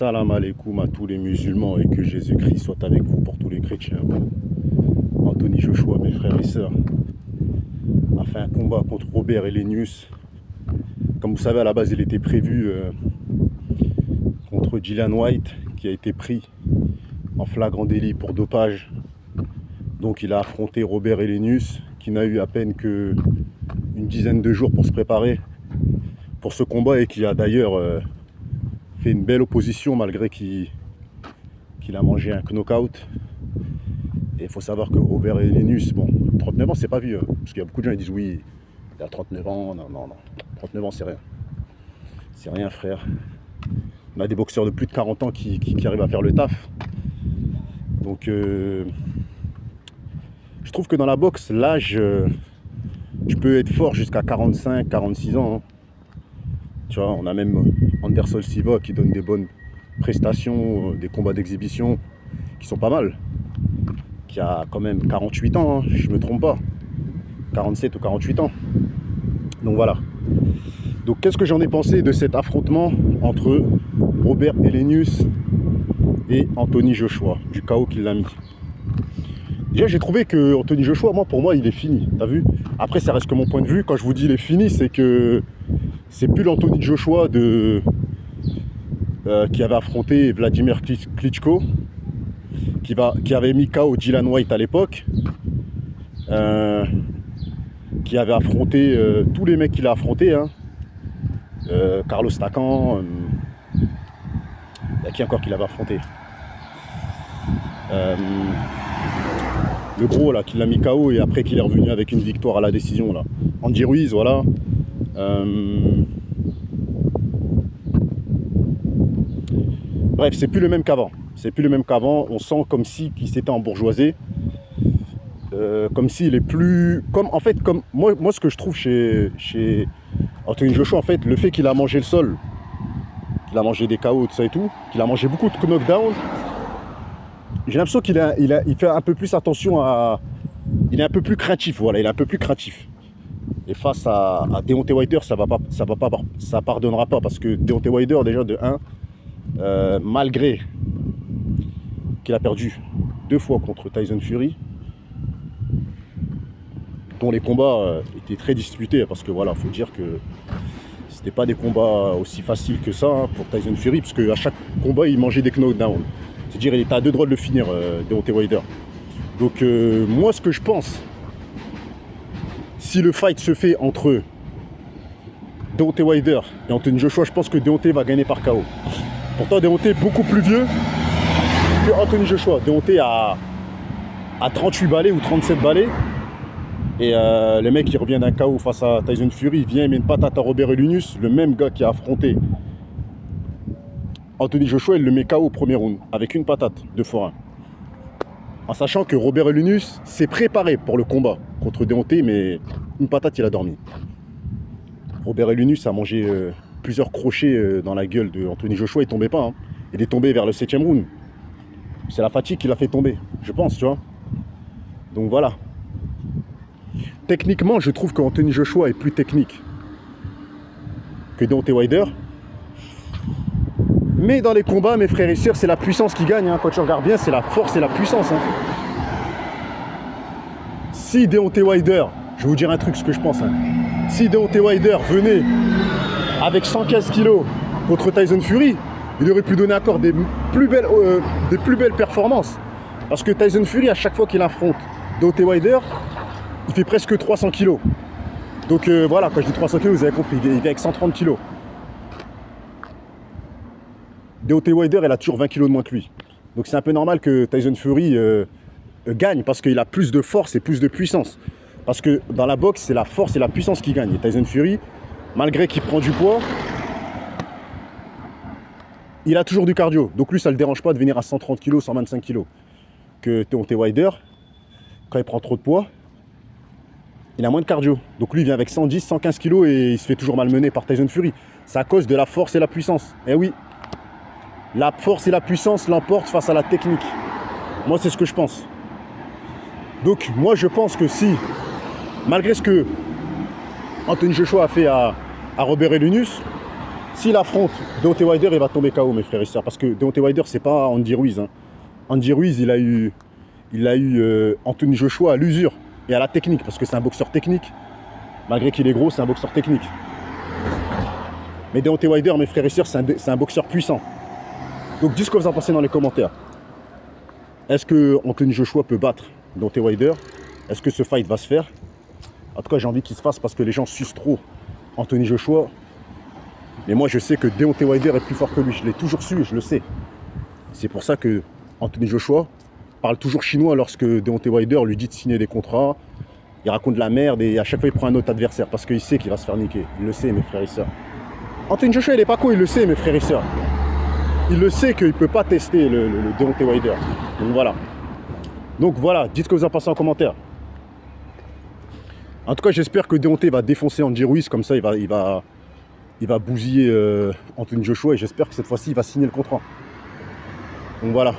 Salam alaikum à tous les musulmans et que Jésus-Christ soit avec vous pour tous les chrétiens. Anthony Joshua, mes frères et sœurs, a fait un combat contre Robert Helenius. Comme vous savez, à la base, il était prévu contre Dillian Whyte, qui a été pris en flagrant délit pour dopage. Donc il a affronté Robert Helenius, qui n'a eu à peine que une dizaine de jours pour se préparer pour ce combat et qui a d'ailleurs fait une belle opposition malgré qu'il a mangé un knockout. Et il faut savoir que Robert Helenius, bon, 39 ans c'est pas vieux, hein, parce qu'il y a beaucoup de gens qui disent oui, il a 39 ans, non, 39 ans c'est rien. C'est rien frère. On a des boxeurs de plus de 40 ans qui arrivent à faire le taf. Donc je trouve que dans la boxe, l'âge, tu peux être fort jusqu'à 45, 46 ans. Hein. Tu vois, on a même Anderson Silva qui donne des bonnes prestations, des combats d'exhibition qui sont pas mal. Qui a quand même 48 ans, hein, je me trompe pas. 47 ou 48 ans. Donc voilà. Donc qu'est-ce que j'en ai pensé de cet affrontement entre Robert Helenius et Anthony Joshua, du chaos qu'il l'a mis. Déjà j'ai trouvé que Anthony Joshua, pour moi il est fini, t'as vu. Après ça reste que mon point de vue, quand je vous dis il est fini, c'est que c'est plus l'Anthony Joshua qui avait affronté Vladimir Klitschko, qui avait mis KO Dillian Whyte à l'époque, qui avait affronté tous les mecs qu'il a affrontés, hein. Carlos Takam, il y a qui encore qu'il avait affronté, le gros là qui l'a mis KO et après qu'il est revenu avec une victoire à la décision là. Andy Ruiz, voilà. Bref, c'est plus le même qu'avant. C'est plus le même qu'avant. On sent comme si qu'il s'était embourgeoisé. Comme s'il est plus. En fait, moi ce que je trouve chez Anthony Joshua, en fait, le fait qu'il a mangé le sol, qu'il a mangé des KO, tout ça et tout, qu'il a mangé beaucoup de knockdowns, j'ai l'impression qu'il fait un peu plus attention à. Il est un peu plus craintif, voilà, il est un peu plus craintif. Et face à Deontay Wilder, ça pardonnera pas parce que Deontay Wilder, déjà de 1, malgré qu'il a perdu 2 fois contre Tyson Fury, dont les combats étaient très disputés, parce que voilà, faut dire que c'était pas des combats aussi faciles que ça hein, pour Tyson Fury, parce qu'à chaque combat il mangeait des knockdowns. C'est-à-dire il était à 2 droits de le finir, Deontay Wilder. Donc moi ce que je pense, si le fight se fait entre Deontay Wilder et Anthony Joshua, je pense que Deontay va gagner par KO. Pourtant Deontay est beaucoup plus vieux que Anthony Joshua. Deontay a 38 balais ou 37 balais. Et le mec qui revient d'un KO face à Tyson Fury, il vient et met une patate à Robert Helenius, le même gars qui a affronté Anthony Joshua, il le met KO au premier round avec une patate de forain. En sachant que Robert Helenius s'est préparé pour le combat contre Deontay, mais une patate il a dormi. Robert Helenius a mangé plusieurs crochets dans la gueule de Anthony Joshua, il tombait pas. Hein. Il est tombé vers le 7e round. C'est la fatigue qui l'a fait tomber, je pense, tu vois. Donc voilà. Techniquement, je trouve qu'Anthony Joshua est plus technique que Deontay Wilder. Mais dans les combats, mes frères et sœurs, c'est la puissance qui gagne. Hein. Quand tu regardes bien, c'est la force et la puissance. Hein. Si Deontay Wilder, je vais vous dire un truc, ce que je pense. Hein. Si Deontay Wilder venait avec 115 kilos contre Tyson Fury, il aurait pu donner encore des plus belles performances. Parce que Tyson Fury, à chaque fois qu'il affronte Deontay Wilder, il fait presque 300 kilos. Donc voilà, quand je dis 300 kilos, vous avez compris, il vient avec 130 kilos. Deontay Wilder, elle a toujours 20 kilos de moins que lui. Donc c'est un peu normal que Tyson Fury gagne parce qu'il a plus de force et plus de puissance. Parce que dans la boxe, c'est la force et la puissance qui gagnent. Et Tyson Fury, malgré qu'il prend du poids, il a toujours du cardio. Donc lui, ça ne le dérange pas de venir à 130 kg, 125 kg. Que Deontay Wilder, quand il prend trop de poids, il a moins de cardio. Donc lui, il vient avec 110, 115 kg et il se fait toujours malmener par Tyson Fury. C'est à cause de la force et la puissance. Eh oui, la force et la puissance l'emportent face à la technique. Moi, c'est ce que je pense. Donc moi, je pense que si, malgré ce que Anthony Joshua a fait à Robert Helenius, S'il affronte Deontay Wilder, il va tomber KO, mes frères et sœurs. Parce que Deontay Wilder, c'est pas Andy Ruiz. Hein. Andy Ruiz, il a eu Anthony Joshua à l'usure et à la technique. Parce que c'est un boxeur technique. Malgré qu'il est gros, c'est un boxeur technique. Mais Deontay Wilder, mes frères et sœurs, c'est un boxeur puissant. Donc, dites ce que vous en pensez dans les commentaires. Est-ce que Anthony Joshua peut battre Deontay Wilder? Est-ce que ce fight va se faire? En tout cas, j'ai envie qu'il se fasse parce que les gens sucent trop Anthony Joshua. Mais moi, je sais que Deontay Wilder est plus fort que lui. Je l'ai toujours su et je le sais. C'est pour ça que Anthony Joshua parle toujours chinois lorsque Deontay Wilder lui dit de signer des contrats. Il raconte de la merde et à chaque fois, il prend un autre adversaire parce qu'il sait qu'il va se faire niquer. Il le sait, mes frères et sœurs. Anthony Joshua, il est pas con, il le sait, mes frères et sœurs. Il le sait qu'il ne peut pas tester le Deontay Wilder. Donc voilà, dites ce que vous en pensez en commentaire. En tout cas, j'espère que Deontay va défoncer Andy Ruiz, comme ça il va bousiller Anthony Joshua et j'espère que cette fois-ci il va signer le contrat. Donc voilà.